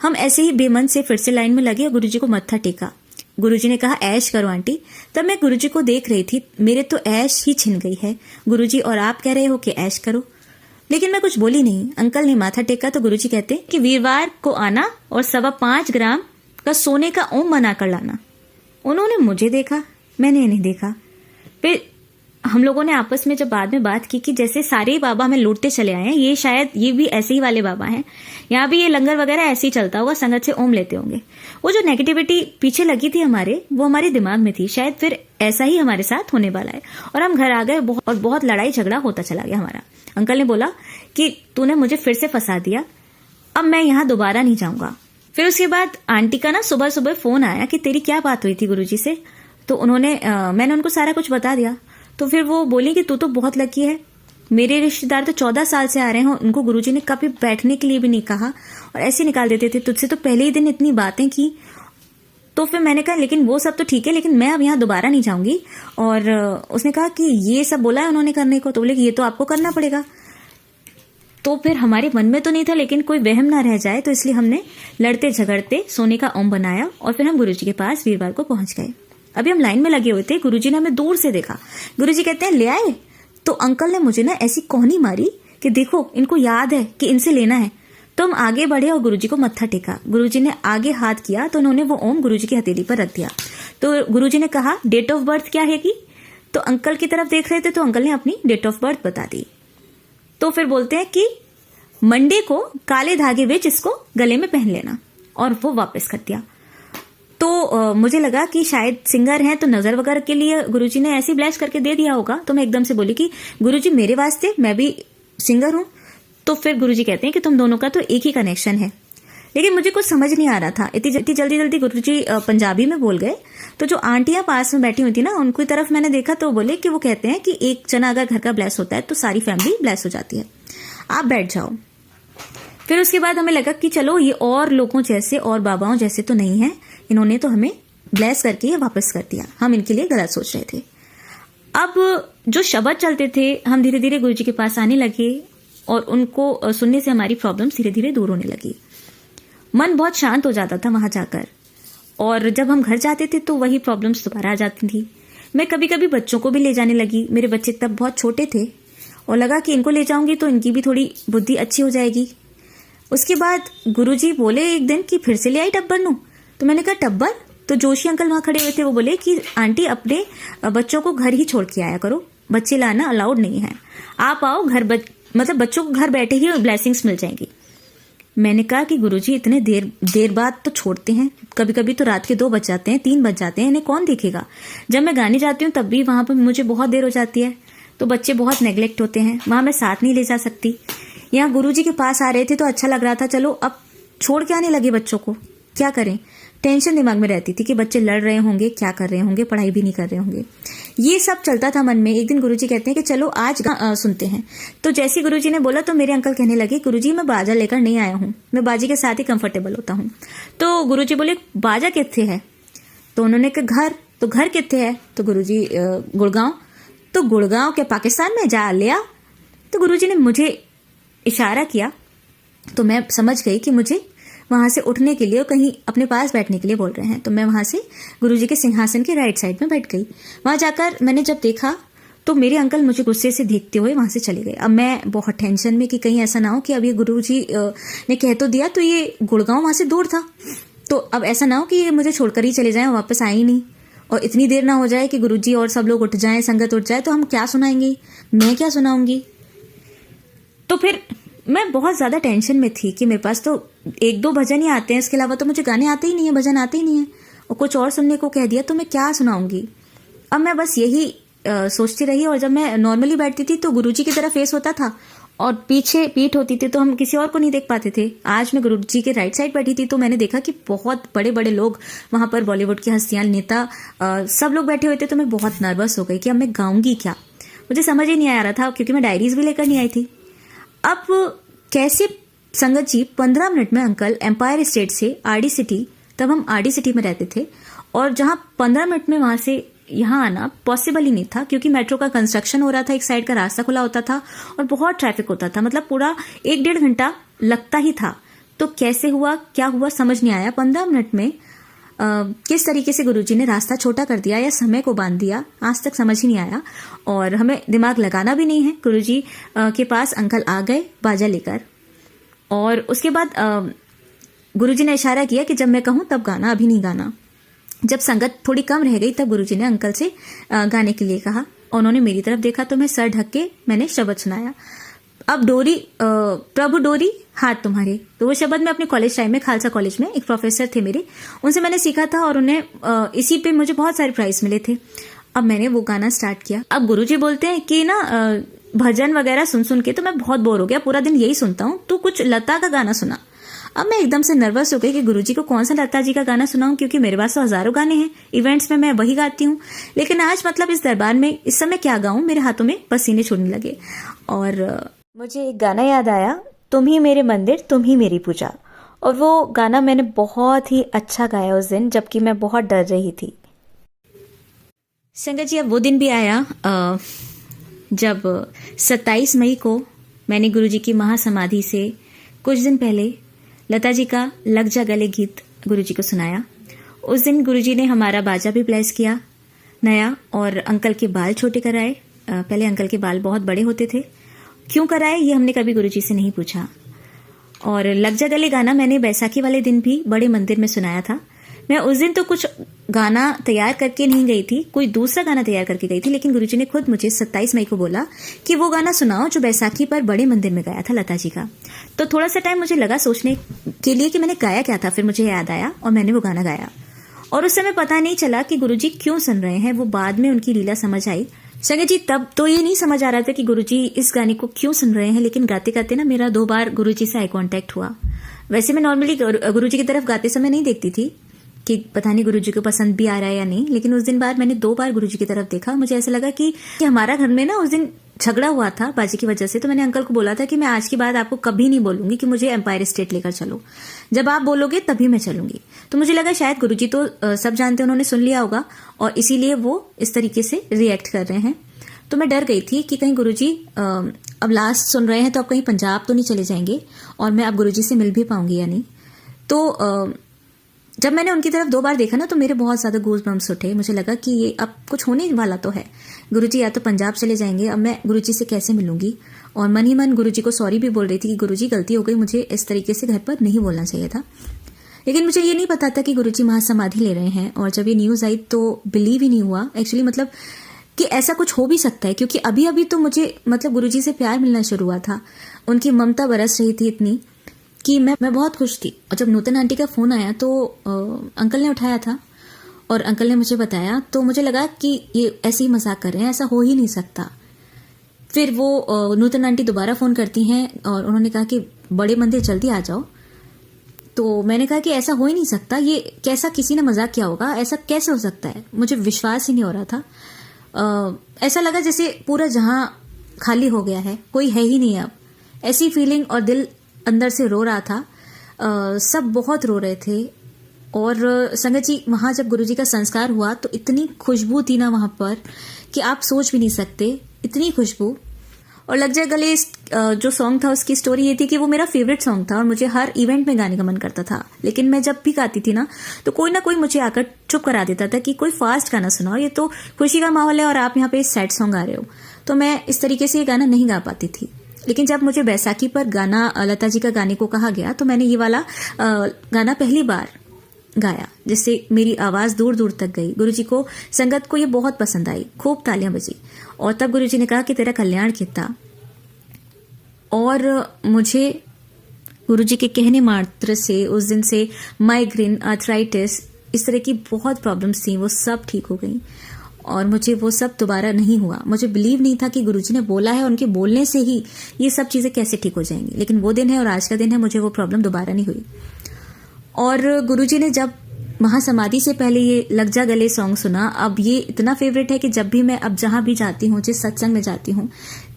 हम ऐसे ही बेमन से फिर से लाइन में लगे और गुरुजी को मत्था टेका। गुरुजी ने कहा, ऐश करो आंटी। तब मैं गुरुजी को देख रही थी, मेरे तो ऐश ही छिन गई है गुरुजी, और आप कह रहे हो कि ऐश करो। लेकिन मैं कुछ बोली नहीं। अंकल ने माथा टेका तो गुरुजी कहते कि वीरवार को आना और 5.25 ग्राम का सोने का ओम बनाकर लाना। उन्होंने मुझे देखा, मैंने इन्हें देखा। फिर हम लोगों ने आपस में जब बाद में बात की कि जैसे सारे ही बाबा हमें लूटते चले आए हैं, ये शायद ये भी ऐसे ही वाले बाबा हैं, यहाँ भी ये लंगर वगैरह ऐसे ही चलता होगा, संगत से ओम लेते होंगे। वो जो नेगेटिविटी पीछे लगी थी हमारे, वो हमारे दिमाग में थी, शायद फिर ऐसा ही हमारे साथ होने वाला है। और हम घर आ गए और बहुत लड़ाई झगड़ा होता चला गया हमारा। अंकल ने बोला कि तूने मुझे फिर से फंसा दिया, अब मैं यहाँ दोबारा नहीं जाऊंगा। फिर उसके बाद आंटी का ना सुबह सुबह फोन आया कि तेरी क्या बात हुई थी गुरुजी से। तो उन्होंने मैंने उनको सारा कुछ बता दिया। तो फिर वो बोली कि तू तो बहुत लकी है, मेरे रिश्तेदार तो 14 साल से आ रहे हैं, उनको गुरुजी ने कभी बैठने के लिए भी नहीं कहा और ऐसे निकाल देते थे, तुझसे तो पहले ही दिन इतनी बातें की। तो फिर मैंने कहा लेकिन वो सब तो ठीक है, लेकिन मैं अब यहाँ दोबारा नहीं जाऊंगी। और उसने कहा कि ये सब बोला है उन्होंने करने को, तो बोले कि ये तो आपको करना पड़ेगा। तो फिर हमारे मन में तो नहीं था, लेकिन कोई वहम ना रह जाए, तो इसलिए हमने लड़ते झगड़ते सोने का ओम बनाया और फिर हम गुरुजी के पास वीरवार को पहुंच गए। अभी हम लाइन में लगे हुए थे, गुरुजी ने हमें दूर से देखा। गुरुजी कहते हैं ले आए। तो अंकल ने मुझे ना ऐसी कोहनी मारी कि देखो इनको याद है कि इनसे लेना है। तो हम आगे बढ़े और गुरुजी को मत्था टेका। गुरुजी ने आगे हाथ किया तो उन्होंने वो ओम गुरुजी की हथेली पर रख दिया। तो गुरुजी ने कहा डेट ऑफ बर्थ क्या है कि, तो अंकल की तरफ देख रहे थे, तो अंकल ने अपनी डेट ऑफ बर्थ बता दी। तो फिर बोलते हैं कि मंडे को काले धागे में इसको गले में पहन लेना, और वो वापस कर दिया। तो मुझे लगा कि शायद सिंगर हैं तो नजर वगैरह के लिए गुरुजी ने ऐसे ब्लेस करके दे दिया होगा। तो मैं एकदम से बोली कि गुरुजी मेरे वास्ते, मैं भी सिंगर हूं। तो फिर गुरुजी कहते हैं कि तुम दोनों का तो एक ही कनेक्शन है। लेकिन मुझे कुछ समझ नहीं आ रहा था, इतनी जल्दी जल्दी गुरुजी पंजाबी में बोल गए। तो जो आंटियां पास में बैठी हुई थी ना, उनकी तरफ मैंने देखा तो बोले कि वो कहते हैं कि एक जना अगर घर का ब्लेस होता है तो सारी फैमिली ब्लेस हो जाती है, आप बैठ जाओ। फिर उसके बाद हमें लगा कि चलो ये और लोगों जैसे और बाबाओं जैसे तो नहीं है, इन्होंने तो हमें ब्लेस करके वापस कर दिया, हम इनके लिए गलत सोच रहे थे। अब जो शब्द चलते थे, हम धीरे धीरे गुरुजी के पास आने लगे और उनको सुनने से हमारी प्रॉब्लम्स धीरे धीरे दूर होने लगी। मन बहुत शांत हो जाता था वहां जाकर, और जब हम घर जाते थे तो वही प्रॉब्लम्स दोबारा आ जाती थी। मैं कभी कभी बच्चों को भी ले जाने लगी। मेरे बच्चे तब बहुत छोटे थे और लगा कि इनको ले जाऊंगी तो इनकी भी थोड़ी बुद्धि अच्छी हो जाएगी। उसके बाद गुरुजी बोले एक दिन कि फिर से ले आई टब्बर नू। तो मैंने कहा टब्बर? तो जोशी अंकल वहां खड़े हुए थे, वो बोले कि आंटी अपने बच्चों को घर ही छोड़ के आया करो, बच्चे लाना अलाउड नहीं है, आप आओ घर मतलब बच्चों को घर बैठे ही ब्लेसिंग्स मिल जाएंगी। मैंने कहा कि गुरुजी इतने देर बाद तो छोड़ते हैं, कभी कभी तो रात के 2 बज जाते हैं, 3 बज जाते हैं, इन्हें कौन देखेगा। जब मैं गाने जाती हूँ तब भी वहां पर मुझे बहुत देर हो जाती है, तो बच्चे बहुत नेग्लेक्ट होते हैं, वहां मैं साथ नहीं ले जा सकती। यहाँ गुरुजी के पास आ रहे थे तो अच्छा लग रहा था, चलो अब छोड़ के आने लगे बच्चों को, क्या करें। टेंशन दिमाग में रहती थी कि बच्चे लड़ रहे होंगे, क्या कर रहे होंगे, पढ़ाई भी नहीं कर रहे होंगे। ये सब चलता था मन में। एक दिन गुरुजी कहते हैं कि चलो आज सुनते हैं। तो जैसे गुरुजी ने बोला तो मेरे अंकल कहने लगे, गुरुजी मैं बाजा लेकर नहीं आया हूँ, मैं बाजी के साथ ही कंफर्टेबल होता हूँ। तो गुरुजी बोले बाजा कितने है? तो उन्होंने कहा घर। तो घर कितने है? तो गुरुजी गुड़गांव। तो गुड़गांव के पाकिस्तान में जा लिया। तो गुरुजी ने मुझे इशारा किया तो मैं समझ गई कि मुझे वहां से उठने के लिए और कहीं अपने पास बैठने के लिए बोल रहे हैं। तो मैं वहां से गुरुजी के सिंहासन के राइट साइड में बैठ गई। वहां जाकर मैंने जब देखा तो मेरे अंकल मुझे गुस्से से देखते हुए वहां से चले गए। अब मैं बहुत टेंशन में कि कहीं ऐसा ना हो कि अब ये गुरुजी ने कह तो दिया तो ये गुड़गांव वहां से दूर था, तो अब ऐसा ना हो कि ये मुझे छोड़कर ही चले जाएं, वापस आए ही नहीं, और इतनी देर ना हो जाए कि गुरुजी और सब लोग उठ जाएं, संगत उठ जाए, तो हम क्या सुनाएंगे, मैं क्या सुनाऊंगी। तो फिर मैं बहुत ज्यादा टेंशन में थी कि मेरे पास तो 1-2 भजन ही आते हैं, इसके अलावा तो मुझे गाने आते ही नहीं है, भजन आते ही नहीं है, और कुछ और सुनने को कह दिया तो मैं क्या सुनाऊंगी। अब मैं बस यही सोचती रही। और जब मैं नॉर्मली बैठती थी तो गुरुजी की तरफ फेस होता था और पीछे पीठ होती थी, तो हम किसी और को नहीं देख पाते थे। आज मैं गुरुजी के राइट साइड बैठी थी तो मैंने देखा कि बहुत बड़े बड़े लोग वहां पर, बॉलीवुड की हस्तियां, नेता, सब लोग बैठे हुए थे। तो मैं बहुत नर्वस हो गई कि अब मैं गाऊंगी क्या, मुझे समझ ही नहीं आ रहा था, क्योंकि मैं डायरीज भी लेकर नहीं आई थी। अब कैसे संगत जी 15 मिनट में अंकल एम्पायर स्टेट से आरडी सिटी, तब हम आरडी सिटी में रहते थे, और जहां 15 मिनट में वहां से यहाँ आना पॉसिबल ही नहीं था, क्योंकि मेट्रो का कंस्ट्रक्शन हो रहा था, एक साइड का रास्ता खुला होता था और बहुत ट्रैफिक होता था, मतलब पूरा 1-1.5 घंटा लगता ही था। तो कैसे हुआ, क्या हुआ, समझ नहीं आया। 15 मिनट में किस तरीके से गुरुजी ने रास्ता छोटा कर दिया या समय को बांध दिया, आज तक समझ ही नहीं आया, और हमें दिमाग लगाना भी नहीं है। गुरुजी के पास अंकल आ गए बाजा लेकर, और उसके बाद गुरुजी ने इशारा किया कि जब मैं कहूं तब गाना, अभी नहीं गाना। जब संगत थोड़ी कम रह गई तब गुरुजी ने अंकल से गाने के लिए कहा, और उन्होंने मेरी तरफ देखा तो मैं सर ढक के मैंने शब्द सुनाया, अब डोरी प्रभु डोरी हाथ तुम्हारे। तो वो शब्द मैं अपने कॉलेज टाइम में, खालसा कॉलेज में एक प्रोफेसर थे मेरे, उनसे मैंने सीखा था, और उन्हें इसी पे मुझे बहुत सारे प्राइज मिले थे। अब मैंने वो गाना स्टार्ट किया। अब गुरुजी बोलते हैं कि ना भजन वगैरह सुन सुन के तो मैं बहुत बोर हो गया, पूरा दिन यही सुनता हूँ, तो कुछ लता का गाना सुना। अब मैं एकदम से नर्वस हो गई कि गुरुजी को कौन सा लता जी का गाना सुनाऊं, क्योंकि मेरे पास तो हजारों गाने हैं, इवेंट्स में मैं वही गाती हूँ, लेकिन आज मतलब इस दरबार में इस समय क्या गाऊं, मेरे हाथों में पसीने छूटने लगे। और मुझे एक गाना याद आया, तुम ही मेरे मंदिर तुम ही मेरी पूजा, और वो गाना मैंने बहुत ही अच्छा गाया उस दिन, जबकि मैं बहुत डर रही थी। संगत जी, अब वो दिन भी आया जब 27 मई को मैंने गुरुजी की महासमाधि से कुछ दिन पहले लता जी का लग जा गले गीत गुरुजी को सुनाया। उस दिन गुरुजी ने हमारा बाजा भी ब्लेस किया नया, और अंकल के बाल छोटे कराए। पहले अंकल के बाल बहुत बड़े होते थे, क्यों कराए ये हमने कभी गुरुजी से नहीं पूछा। और लग जा गले गाना मैंने बैसाखी वाले दिन भी बड़े मंदिर में सुनाया था। मैं उस दिन तो कुछ गाना तैयार करके नहीं गई थी, कोई दूसरा गाना तैयार करके गई थी, लेकिन गुरुजी ने खुद मुझे 27 मई को बोला कि वो गाना सुनाओ जो बैसाखी पर बड़े मंदिर में गाया था लता जी का। तो थोड़ा सा टाइम मुझे लगा सोचने के लिए कि मैंने गाया क्या था, फिर मुझे याद आया और मैंने वो गाना गाया। और उस समय पता नहीं चला कि गुरुजी क्यों सुन रहे हैं, वो बाद में उनकी लीला समझ आई। संगत जी, तब तो ये नहीं समझ आ रहा था कि गुरुजी इस गाने को क्यों सुन रहे हैं, लेकिन गाते गाते ना मेरा 2 बार गुरुजी से आई कांटेक्ट हुआ। वैसे मैं नॉर्मली गुरुजी की तरफ गाते समय नहीं देखती थी कि पता नहीं गुरुजी को पसंद भी आ रहा है या नहीं, लेकिन उस दिन बाद मैंने 2 बार गुरुजी की तरफ देखा। मुझे ऐसा लगा कि हमारा घर में ना उस दिन झगड़ा हुआ था बाजी की वजह से, तो मैंने अंकल को बोला था कि मैं आज के बाद आपको कभी नहीं बोलूंगी कि मुझे एम्पायर स्टेट लेकर चलो, जब आप बोलोगे तभी मैं चलूंगी। तो मुझे लगा शायद गुरुजी तो सब जानते, उन्होंने सुन लिया होगा और इसीलिए वो इस तरीके से रिएक्ट कर रहे हैं। तो मैं डर गई थी कि कहीं गुरुजी अब लास्ट सुन रहे हैं तो अब कहीं पंजाब तो नहीं चले जाएंगे और मैं अब गुरुजी से मिल भी पाऊंगी या नहीं। तो जब मैंने उनकी तरफ 2 बार देखा ना तो मेरे बहुत ज्यादा गूज बम्स उठे। मुझे लगा कि ये अब कुछ होने वाला तो है, गुरुजी या तो पंजाब चले जाएंगे, अब मैं गुरुजी से कैसे मिलूंगी। और मन ही मन गुरुजी को सॉरी भी बोल रही थी कि गुरुजी गलती हो गई, मुझे इस तरीके से घर पर नहीं बोलना चाहिए था। लेकिन मुझे ये नहीं पता था कि गुरुजी महासमाधि ले रहे हैं, और जब ये न्यूज आई तो बिलीव ही नहीं हुआ एक्चुअली, मतलब कि ऐसा कुछ हो भी सकता है, क्योंकि अभी अभी तो मुझे मतलब गुरुजी से प्यार मिलना शुरू हुआ था, उनकी ममता बरस रही थी इतनी कि मैं बहुत खुश थी। और जब नूतन आंटी का फोन आया तो अंकल ने उठाया था और अंकल ने मुझे बताया, तो मुझे लगा कि ये ऐसे ही मजाक कर रहे हैं, ऐसा हो ही नहीं सकता। फिर वो नूतन आंटी दोबारा फोन करती हैं और उन्होंने कहा कि बड़े मंदिर जल्दी आ जाओ। तो मैंने कहा कि ऐसा हो ही नहीं सकता, ये कैसा किसी ने मजाक किया होगा, ऐसा कैसे हो सकता है, मुझे विश्वास ही नहीं हो रहा था। ऐसा लगा जैसे पूरा जहां खाली हो गया है, कोई है ही नहीं अब, ऐसी फीलिंग। और दिल अंदर से रो रहा था, सब बहुत रो रहे थे। और संगत जी, वहां जब गुरुजी का संस्कार हुआ तो इतनी खुशबू थी ना वहां पर कि आप सोच भी नहीं सकते, इतनी खुशबू। और लग जाए गले जो सॉन्ग था उसकी स्टोरी ये थी कि वो मेरा फेवरेट सॉन्ग था और मुझे हर इवेंट में गाने का मन करता था। लेकिन मैं जब भी गाती थी ना तो कोई ना कोई मुझे आकर चुप करा देता था कि कोई फास्ट गाना सुनाओ, ये तो खुशी का माहौल है और आप यहाँ पे सैड सॉन्ग गा रहे हो। तो मैं इस तरीके से ये गाना नहीं गा पाती थी। लेकिन जब मुझे बैसाखी पर गाना लता जी का गाने को कहा गया तो मैंने ये वाला गाना पहली बार गाया, जिससे मेरी आवाज दूर दूर तक गई। गुरुजी को, संगत को ये बहुत पसंद आई, खूब तालियां बजी। और तब गुरुजी ने कहा कि तेरा कल्याण कितना। और मुझे गुरुजी के कहने मात्र से उस दिन से माइग्रेन, आर्थराइटिस, इस तरह की बहुत प्रॉब्लम्स थी, वो सब ठीक हो गई। और मुझे वो सब दोबारा नहीं हुआ। मुझे बिलीव नहीं था कि गुरुजी ने बोला है, उनके बोलने से ही ये सब चीजें कैसे ठीक हो जाएंगी। लेकिन वो दिन है और आज का दिन है, मुझे वो प्रॉब्लम दोबारा नहीं हुई। और गुरुजी ने जब महासमाधि से पहले ये लग जा गले सॉन्ग सुना, अब ये इतना फेवरेट है कि जब भी मैं अब जहां भी जाती हूँ, जिस सत्संग में जाती हूँ,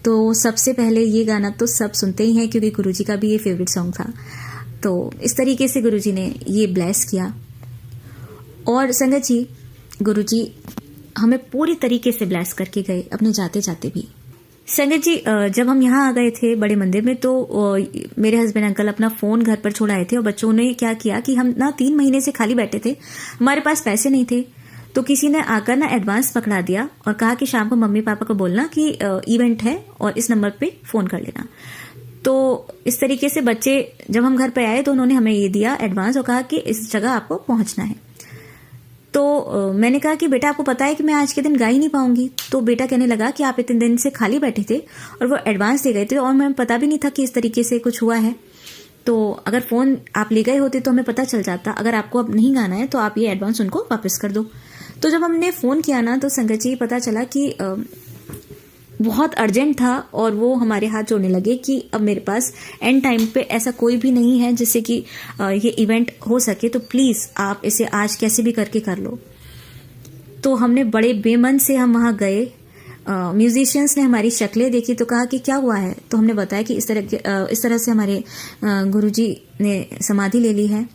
तो सबसे पहले ये गाना तो सब सुनते ही हैं, क्योंकि गुरुजी का भी ये फेवरेट सॉन्ग था। तो इस तरीके से गुरुजी ने ये ब्लेस किया। और संगत जी, गुरुजी हमें पूरी तरीके से ब्लेस करके गए अपने जाते जाते भी। संगत जी, जब हम यहाँ आ गए थे बड़े मंदिर में तो मेरे हस्बैंड अंकल अपना फोन घर पर छोड़ आए थे। और बच्चों ने क्या किया कि हम ना 3 महीने से खाली बैठे थे, हमारे पास पैसे नहीं थे, तो किसी ने आकर ना एडवांस पकड़ा दिया और कहा कि शाम को मम्मी पापा को बोलना कि इवेंट है और इस नंबर पे फोन कर लेना। तो इस तरीके से बच्चे, जब हम घर पे आए तो उन्होंने हमें ये दिया एडवांस और कहा कि इस जगह आपको पहुंचना है। तो मैंने कहा कि बेटा आपको पता है कि मैं आज के दिन गा ही नहीं पाऊंगी। तो बेटा कहने लगा कि आप इतने दिन से खाली बैठे थे और वो एडवांस दे गए थे और मैं पता भी नहीं था कि इस तरीके से कुछ हुआ है। तो अगर फोन आप ले गए होते तो हमें पता चल जाता। अगर आपको अब नहीं गाना है तो आप ये एडवांस उनको वापस कर दो। तो जब हमने फोन किया ना तो संगत जी पता चला कि बहुत अर्जेंट था और वो हमारे हाथ जोड़ने लगे कि अब मेरे पास एंड टाइम पे ऐसा कोई भी नहीं है जिससे कि ये इवेंट हो सके, तो प्लीज आप इसे आज कैसे भी करके कर लो। तो हमने बड़े बेमन से हम वहां गए। म्यूजिशियंस ने हमारी शक्लें देखी तो कहा कि क्या हुआ है। तो हमने बताया कि इस तरह से हमारे गुरुजी ने समाधि ले ली है,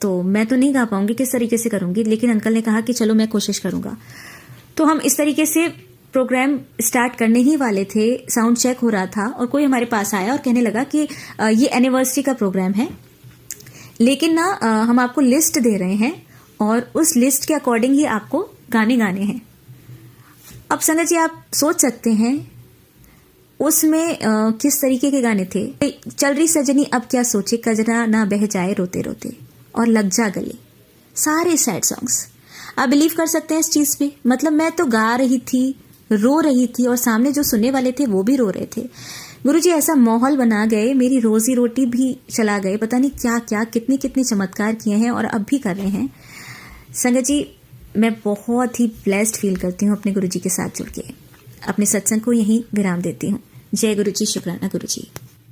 तो मैं तो नहीं गा पाऊंगी, किस तरीके से करूंगी। लेकिन अंकल ने कहा कि चलो मैं कोशिश करूंगा। तो हम इस तरीके से प्रोग्राम स्टार्ट करने ही वाले थे, साउंड चेक हो रहा था और कोई हमारे पास आया और कहने लगा कि ये एनिवर्सरी का प्रोग्राम है, लेकिन ना हम आपको लिस्ट दे रहे हैं और उस लिस्ट के अकॉर्डिंग ही आपको गाने गाने हैं। अब संगत जी आप सोच सकते हैं उसमें किस तरीके के गाने थे। चल रही सजनी अब क्या सोचे, कजरा ना बह जाए रोते रोते, और लग जा गले, सारे सैड सॉन्ग्स। आप बिलीव कर सकते हैं इस चीज पे। मतलब मैं तो गा रही थी, रो रही थी और सामने जो सुनने वाले थे वो भी रो रहे थे। गुरुजी ऐसा माहौल बना गए, मेरी रोजी रोटी भी चला गए, पता नहीं क्या क्या कितने कितने चमत्कार किए हैं और अब भी कर रहे हैं। संगत जी मैं बहुत ही ब्लेस्ड फील करती हूँ अपने गुरुजी के साथ जुड़ के। अपने सत्संग को यहीं विराम देती हूँ। जय गुरुजी, शुक्राना गुरुजी।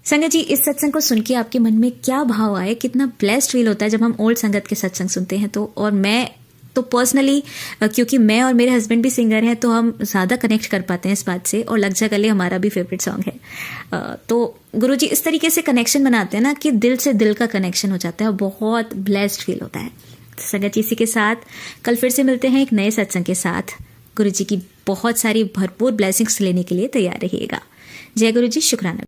संगत जी इस सत्संग को सुन के आपके मन में क्या भाव आए, कितना ब्लेस्ड फील होता है जब हम ओल्ड संगत के सत्संग सुनते हैं। तो और मैं तो पर्सनली, क्योंकि मैं और मेरे हस्बैंड भी सिंगर हैं, तो हम ज्यादा कनेक्ट कर पाते हैं इस बात से। और लग जा गले हमारा भी फेवरेट सॉन्ग है। तो गुरुजी इस तरीके से कनेक्शन बनाते हैं ना कि दिल से दिल का कनेक्शन हो जाता है और बहुत ब्लेस्ड फील होता है। तो संगत जी इसी के साथ कल फिर से मिलते हैं एक नए सत्संग के साथ। गुरुजी की बहुत सारी भरपूर ब्लेसिंग्स लेने के लिए तैयार रहिएगा। जय गुरुजी, शुक्राना।